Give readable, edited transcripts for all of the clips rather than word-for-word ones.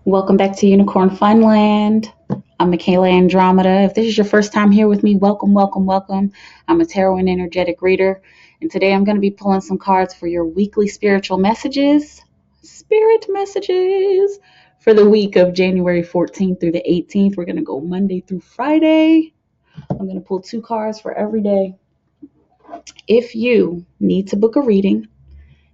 Welcome back to Unicorn Funland. I'm MikaelaAndromeda. If this is your first time here with me, welcome, welcome, welcome. I'm a tarot and energetic reader, and today I'm going to be pulling some cards for your weekly spiritual messages, spirit messages for the week of January 14th through the 18th. We're going to go Monday through Friday. I'm going to pull 2 cards for every day. If you need to book a reading,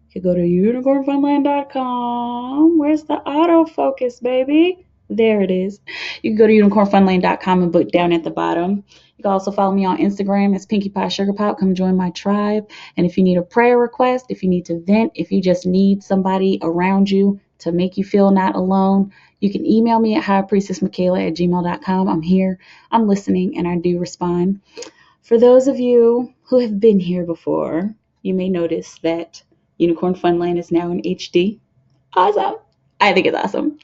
you go to unicornfunland.com. Where's the autofocus, baby? There it is. You can go to unicornfunland.com and book down at the bottom. You can also follow me on Instagram. It's Pinkie Pie Sugar Pop. Come join my tribe. And if you need a prayer request, if you need to vent, if you just need somebody around you to make you feel not alone, you can email me at highpriestessmikaela@gmail.com. I'm here. I'm listening, and I do respond. For those of you who have been here before, you may notice that Unicorn Funland is now in HD. Awesome. I think it's awesome.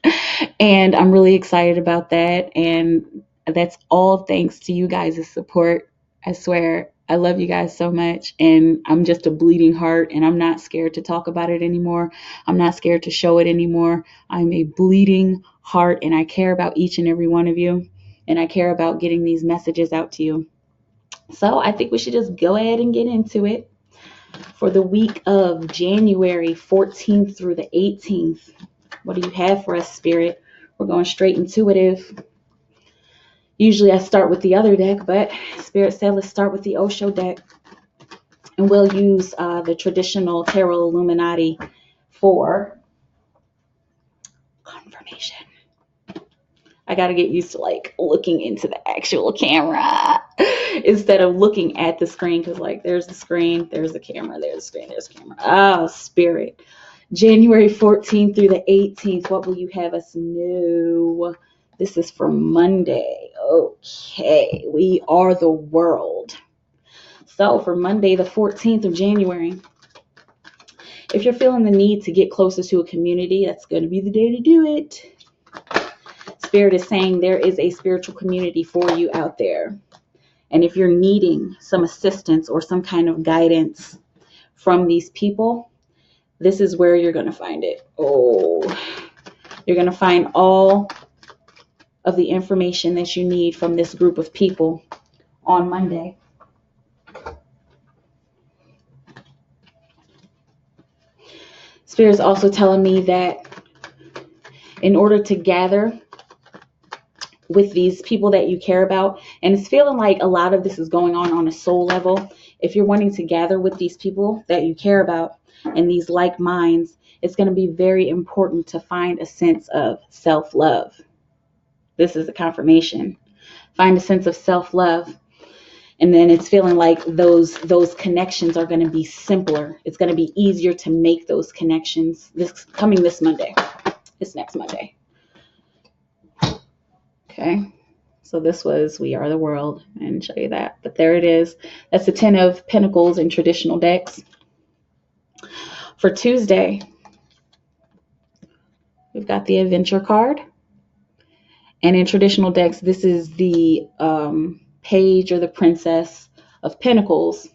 And I'm really excited about that. And that's all thanks to you guys' support. I swear, I love you guys so much. And I'm just a bleeding heart, and I'm not scared to talk about it anymore. I'm not scared to show it anymore. I'm a bleeding heart, and I care about each and every one of you. And I care about getting these messages out to you. So I think we should just go ahead and get into it. For the week of January 14th through the 18th, what do you have for us, Spirit? We're going straight intuitive. Usually I start with the other deck, but Spirit said let's start with the Osho deck. And we'll use the traditional Tarot Illuminati for confirmation. I got to get used to looking into the actual camera instead of looking at the screen, because there's the screen, there's the camera, there's the screen, there's the camera. Oh, Spirit. January 14th through the 18th, what will you have us know? This is for Monday. Okay, we are the world. So for Monday, the 14th of January, if you're feeling the need to get closer to a community, that's going to be the day to do it. Spirit is saying there is a spiritual community for you out there. And if you're needing some assistance or some kind of guidance from these people, this is where you're going to find it. Oh, you're going to find all of the information that you need from this group of people on Monday. Spirit's also telling me that in order to gather with these people that you care about, and it's feeling like a lot of this is going on a soul level. If you're wanting to gather with these people that you care about and these like minds, it's going to be very important to find a sense of self-love. This is a confirmation. Find a sense of self-love. And then it's feeling like those connections are going to be simpler. It's going to be easier to make those connections this Monday, this next Monday. Okay, so this was We Are the World. I didn't show you that, but there it is. That's the 10 of Pentacles in traditional decks. For Tuesday, we've got the Adventure card. And in traditional decks, this is the Page or the Princess of Pentacles.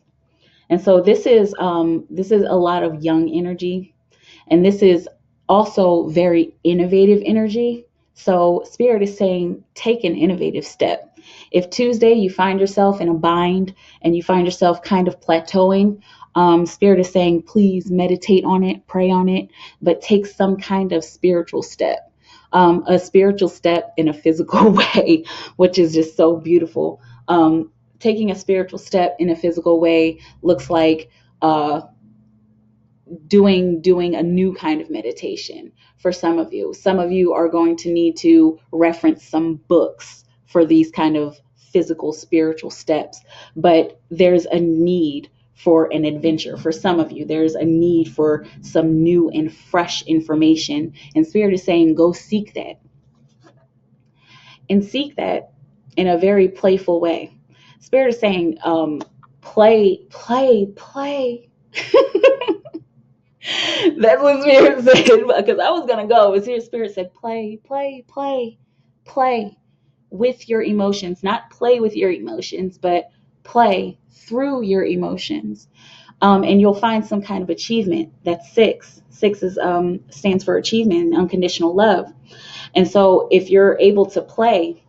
And so this is a lot of young energy. And this is also very innovative energy. So Spirit is saying, take an innovative step. If Tuesday you find yourself in a bind and you find yourself kind of plateauing, Spirit is saying, please meditate on it, pray on it, but take some kind of spiritual step. A spiritual step in a physical way, which is just so beautiful. Taking a spiritual step in a physical way looks like doing a new kind of meditation for some of you. Some of you are going to need to reference some books for these kind of physical spiritual steps, but there's a need for an adventure. For some of you, there's a need for some new and fresh information, and Spirit is saying go seek that, and seek that in a very playful way. Spirit is saying play. That's what Spirit said, because I was going to go. But Spirit said, play with your emotions. Not play with your emotions, but play through your emotions. And you'll find some kind of achievement. That's six. Six is stands for achievement and unconditional love. And so if you're able to play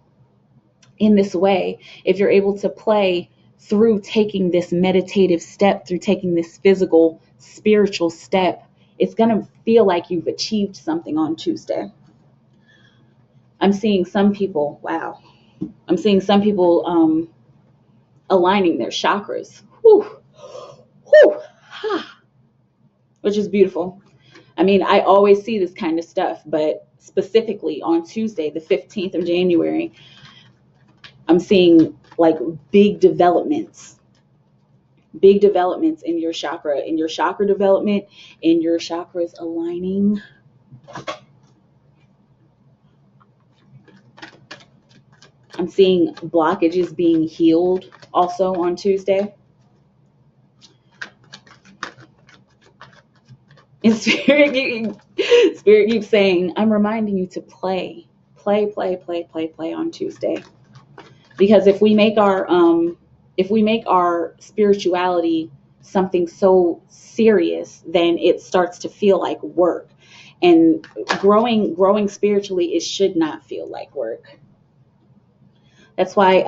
in this way, if you're able to play through taking this meditative step, through taking this physical, spiritual step, it's going to feel like you've achieved something on Tuesday. I'm seeing some people, wow, I'm seeing some people aligning their chakras, whew, whew, which is beautiful. I mean, I always see this kind of stuff, but specifically on Tuesday, the 15th of January, I'm seeing like big developments in your chakra development, in your chakras aligning. I'm seeing blockages being healed also on Tuesday. And Spirit keeps saying, I'm reminding you to play on Tuesday. Because if we make our spirituality something so serious, then it starts to feel like work. And growing spiritually, it should not feel like work. That's why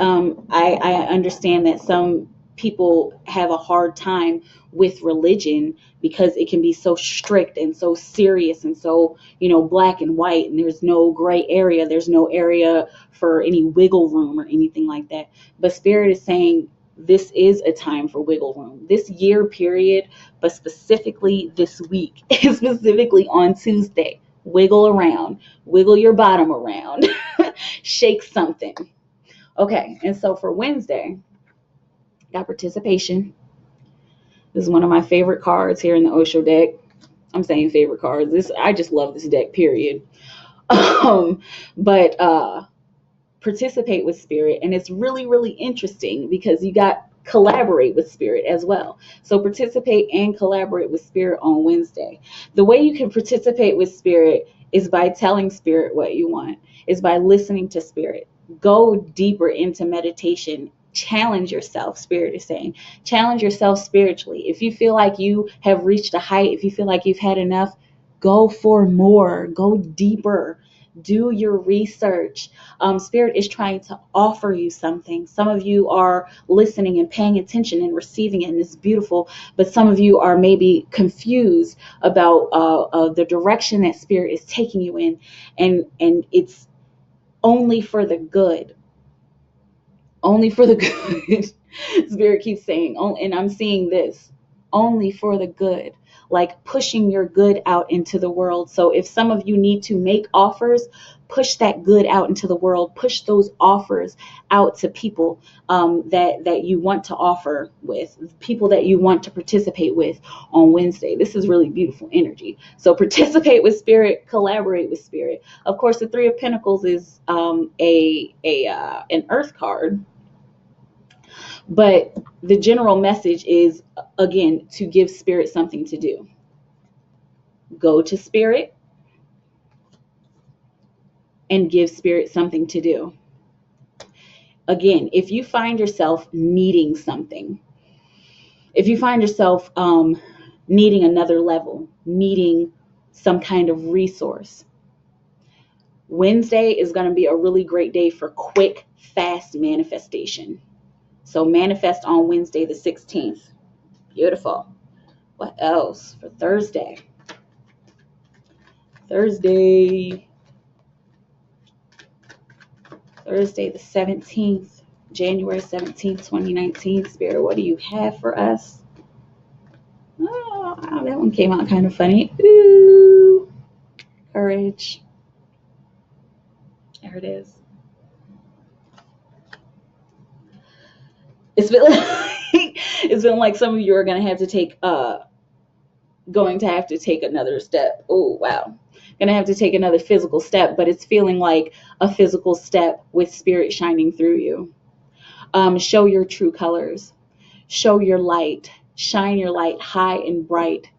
I understand that some people have a hard time with religion, because it can be so strict and so serious and so, black and white, and there's no gray area. There's no area for any wiggle room or anything like that. But Spirit is saying this is a time for wiggle room. This year period, but specifically this week, specifically on Tuesday, wiggle around, wiggle your bottom around, shake something. Okay, and so for Wednesday, got participation. This is one of my favorite cards here in the Osho deck. I'm saying favorite cards. I just love this deck, period. But participate with Spirit, and it's really, really interesting because you got collaborate with Spirit as well. So participate and collaborate with Spirit on Wednesday. The way you can participate with Spirit is by telling Spirit what you want, is by listening to Spirit. Go deeper into meditation. Challenge yourself, Spirit is saying. Challenge yourself spiritually. If you feel like you have reached a height, if you feel like you've had enough, go for more. Go deeper. Do your research. Spirit is trying to offer you something. Some of you are listening and paying attention and receiving it, and it's beautiful. But some of you are maybe confused about the direction that Spirit is taking you in, and it's only for the good. Only for the good. Spirit keeps saying, and I'm seeing this, only for the good, like pushing your good out into the world. So if some of you need to make offers, push that good out into the world. Push those offers out to people that you want to offer with, people that you want to participate with on Wednesday. This is really beautiful energy. So participate with Spirit, collaborate with Spirit. Of course, the Three of Pentacles is an Earth card. But the general message is, again, to give Spirit something to do. Go to Spirit and give Spirit something to do. Again, if you find yourself needing something, if you find yourself needing another level, needing some kind of resource, Wednesday is going to be a really great day for quick, fast manifestation. So manifest on Wednesday the 16th. Beautiful. What else for Thursday? Thursday the 17th, January 17th, 2019. Spirit, what do you have for us? Oh, that one came out kind of funny. Ooh, courage. There it is. It's been like some of you are going to have to take another step. Oh, wow. Going to have to take another physical step, but it's feeling like a physical step with Spirit shining through you. Show your true colors. Show your light. Shine your light high and bright,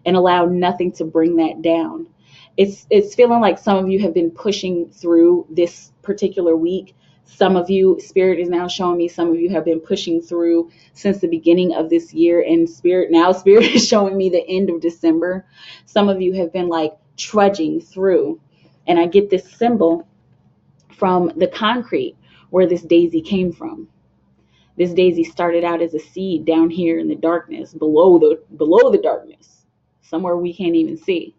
and allow nothing to bring that down. It's feeling like some of you have been pushing through this particular week, Some of you, Spirit is now showing me, some of you have been pushing through since the beginning of this year, and Spirit is showing me the end of December. Some of you have been like trudging through, and I get this symbol from the concrete where this daisy came from. This daisy started out as a seed down here in the darkness, below the darkness, somewhere we can't even see.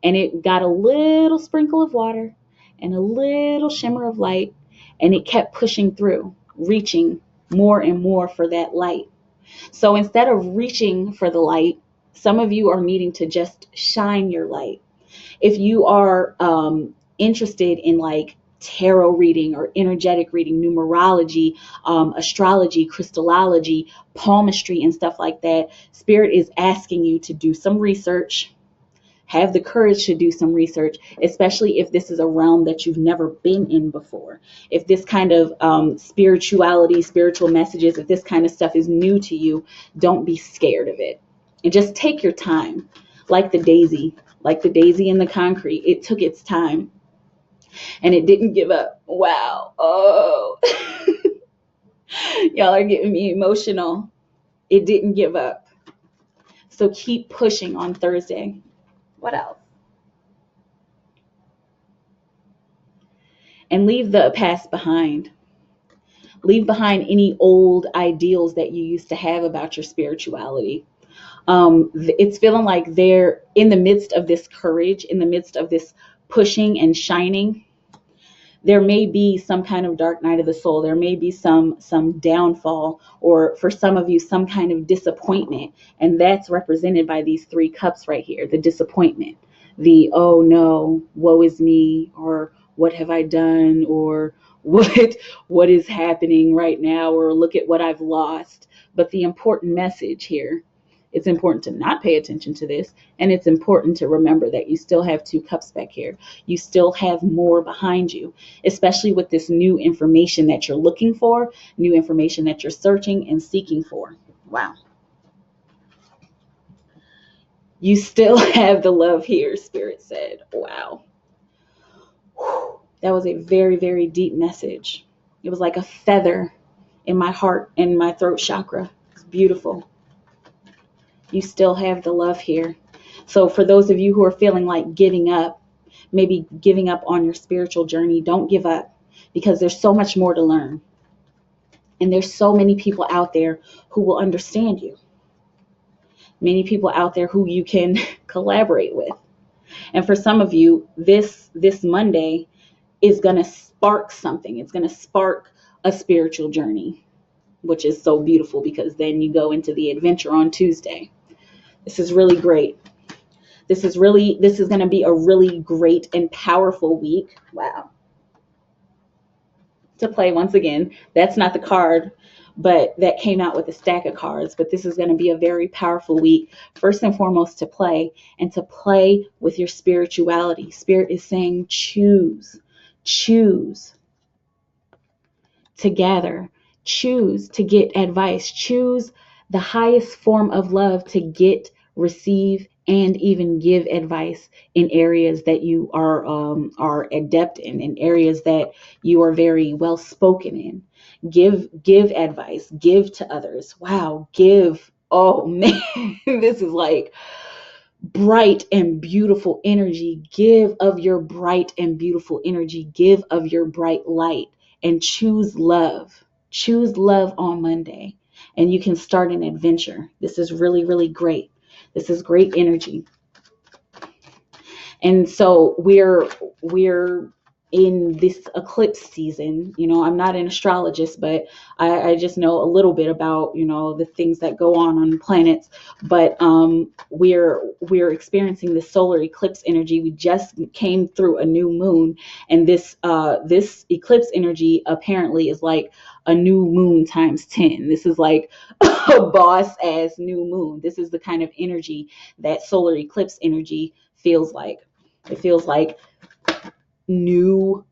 And it got a little sprinkle of water and a little shimmer of light, and it kept pushing through, reaching more and more for that light. So instead of reaching for the light, some of you are needing to just shine your light. If you are interested in like tarot reading or energetic reading, numerology, astrology, crystallology, palmistry, and stuff like that, Spirit is asking you to do some research. Have the courage to do some research, especially if this is a realm that you've never been in before. If this kind of spirituality, spiritual messages, if this kind of stuff is new to you, don't be scared of it. And just take your time, like the daisy in the concrete. It took its time and it didn't give up. Wow. Oh, y'all are getting me emotional. It didn't give up. So keep pushing on Thursday. What else? And leave the past behind. Leave behind any old ideals that you used to have about your spirituality. It's feeling like they're in the midst of this courage, in the midst of this pushing and shining. There may be some kind of dark night of the soul. There may be some downfall, or for some of you, some kind of disappointment. And that's represented by these 3 cups right here. The disappointment, the, oh no, woe is me, or what have I done, or what is happening right now, or look at what I've lost. But the important message here, it's important to not pay attention to this, and it's important to remember that you still have 2 cups back here. You still have more behind you, especially with this new information that you're looking for, new information that you're searching and seeking for. Wow. You still have the love here, Spirit said. Wow. That was a very, very deep message. It was like a feather in my heart and my throat chakra. It's beautiful. You still have the love here. So for those of you who are feeling like giving up, maybe giving up on your spiritual journey, don't give up, because there's so much more to learn. And there's so many people out there who will understand you. Many people out there who you can collaborate with. And for some of you, this Monday is going to spark something. It's going to spark a spiritual journey, which is so beautiful, because then you go into the adventure on Tuesday. This is really great. This is going to be a really great and powerful week. Wow. To play once again, that's not the card, but that came out with a stack of cards. But this is going to be a very powerful week, first and foremost, to play, and to play with your spirituality. Spirit is saying, choose to gather, choose to get advice, choose the highest form of love to get, receive, and even give advice in areas that you are adept in areas that you are very well spoken in. Give advice, give to others. Wow, give. Oh man, this is like bright and beautiful energy. Give of your bright and beautiful energy. Give of your bright light, and choose love. Choose love on Monday, and you can start an adventure. This is really, really great. This is great energy. And so we're in this eclipse season. You know, I'm not an astrologist, but I just know a little bit about, you know, the things that go on the planets. But we're experiencing the solar eclipse energy. We just came through a new moon, and this eclipse energy apparently is like a new moon times 10. This is like a boss ass new moon. This is the kind of energy that solar eclipse energy feels like. It feels like new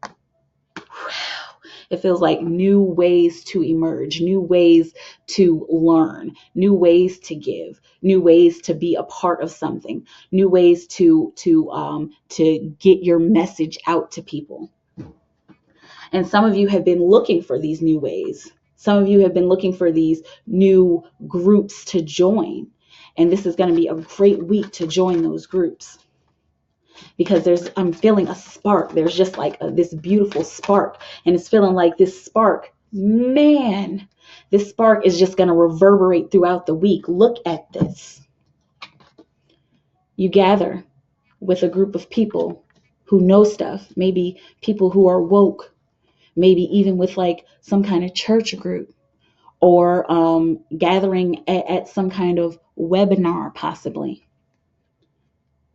ways to emerge, new ways to learn, new ways to give, new ways to be a part of something, new ways to get your message out to people. And some of you have been looking for these new ways. Some of you have been looking for these new groups to join. And this is going to be a great week to join those groups, because I'm feeling a spark. There's just like this beautiful spark, and it's feeling like this spark, man, this spark is just going to reverberate throughout the week. Look at this. You gather with a group of people who know stuff, maybe people who are woke, maybe even with like some kind of church group, or gathering at some kind of webinar possibly.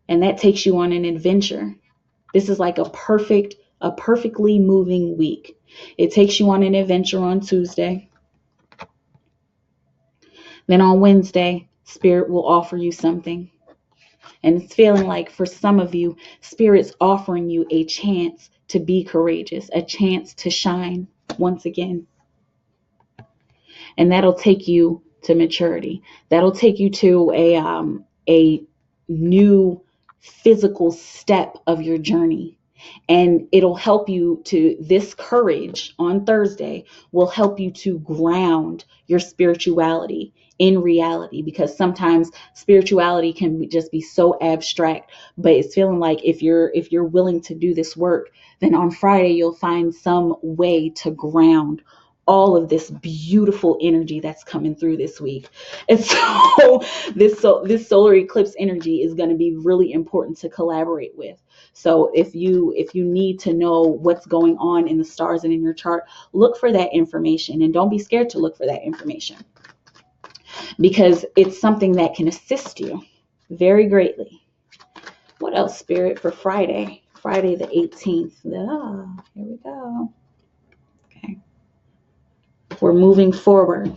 And that takes you on an adventure. This is like a perfectly moving week. It takes you on an adventure on Tuesday. Then on Wednesday, Spirit will offer you something. And it's feeling like for some of you, Spirit's offering you a chance to be courageous, a chance to shine once again. And that'll take you to maturity. That'll take you to a new physical step of your journey. And it'll help you to, this courage on Thursday will help you to ground your spirituality in reality, because sometimes spirituality can just be so abstract. But it's feeling like if you're willing to do this work, then on Friday you'll find some way to ground all of this beautiful energy that's coming through this week. And so this solar eclipse energy is going to be really important to collaborate with. So if you need to know what's going on in the stars and in your chart, look for that information, and don't be scared to look for that information, because it's something that can assist you very greatly. What else, Spirit, for Friday the 18th? Here we go. Okay. We're moving forward,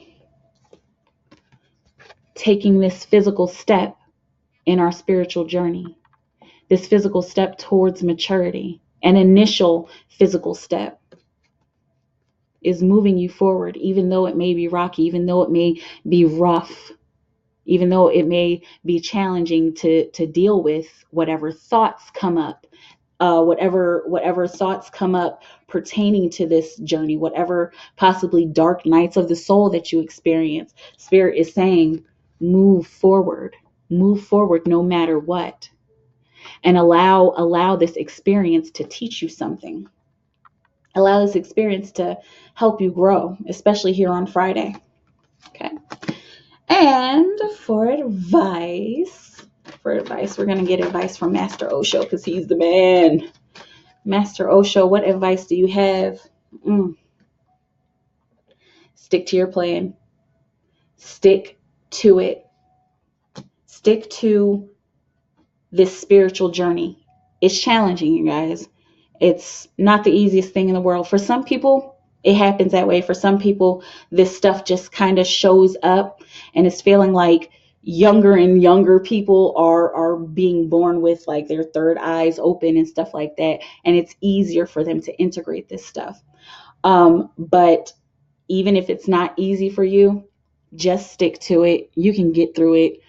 taking this physical step in our spiritual journey, this physical step towards maturity. An initial physical step is moving you forward, even though it may be rocky, even though it may be rough, even though it may be challenging to deal with whatever thoughts come up. Whatever thoughts come up pertaining to this journey, whatever possibly dark nights of the soul that you experience, Spirit is saying, move forward no matter what, and allow this experience to teach you something. Allow this experience to help you grow, especially here on Friday. Okay. And for advice, we're going to get advice from Master Osho, because he's the man. Master Osho, what advice do you have? Stick to your plan. Stick to it. Stick to this spiritual journey. It's challenging, you guys. It's not the easiest thing in the world. For some people, it happens that way. For some people, this stuff just kind of shows up, and it's feeling like younger and younger people are being born with like their third eyes open and stuff like that. And it's easier for them to integrate this stuff. But even if it's not easy for you, just stick to it. You can get through it.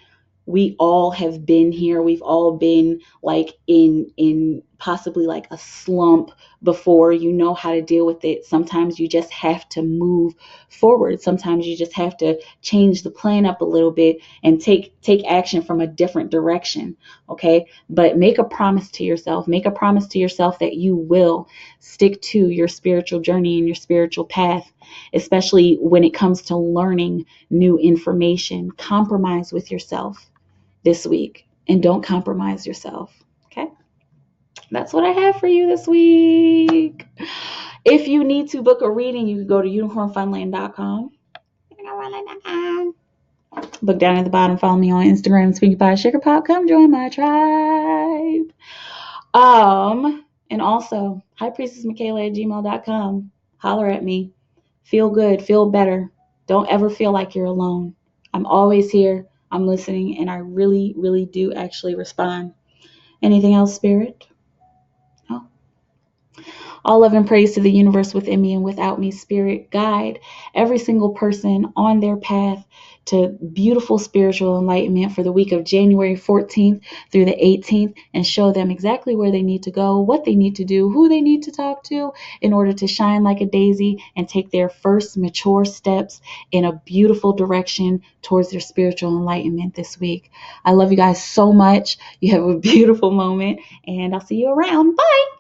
We all have been here. We've all been like in possibly like a slump before. You know how to deal with it. Sometimes you just have to move forward. Sometimes you just have to change the plan up a little bit and take action from a different direction. Okay. But make a promise to yourself. Make a promise to yourself that you will stick to your spiritual journey and your spiritual path, especially when it comes to learning new information. Compromise with yourself this week, and don't compromise yourself. Okay. That's what I have for you this week. If you need to book a reading, you can go to unicornfunland.com. Book down at the bottom. Follow me on Instagram, Pinkie Pie Sugar Pop. Come join my tribe. And also highpriestessmikaela@gmail.com. Holler at me. Feel good. Feel better. Don't ever feel like you're alone. I'm always here. I'm listening, and I really, really do actually respond. Anything else, Spirit? No? All love and praise to the universe within me and without me. Spirit, guide every single person on their path to beautiful spiritual enlightenment for the week of January 14th through the 18th, and show them exactly where they need to go, what they need to do, who they need to talk to in order to shine like a daisy and take their first mature steps in a beautiful direction towards their spiritual enlightenment this week. I love you guys so much. You have a beautiful moment, and I'll see you around. Bye.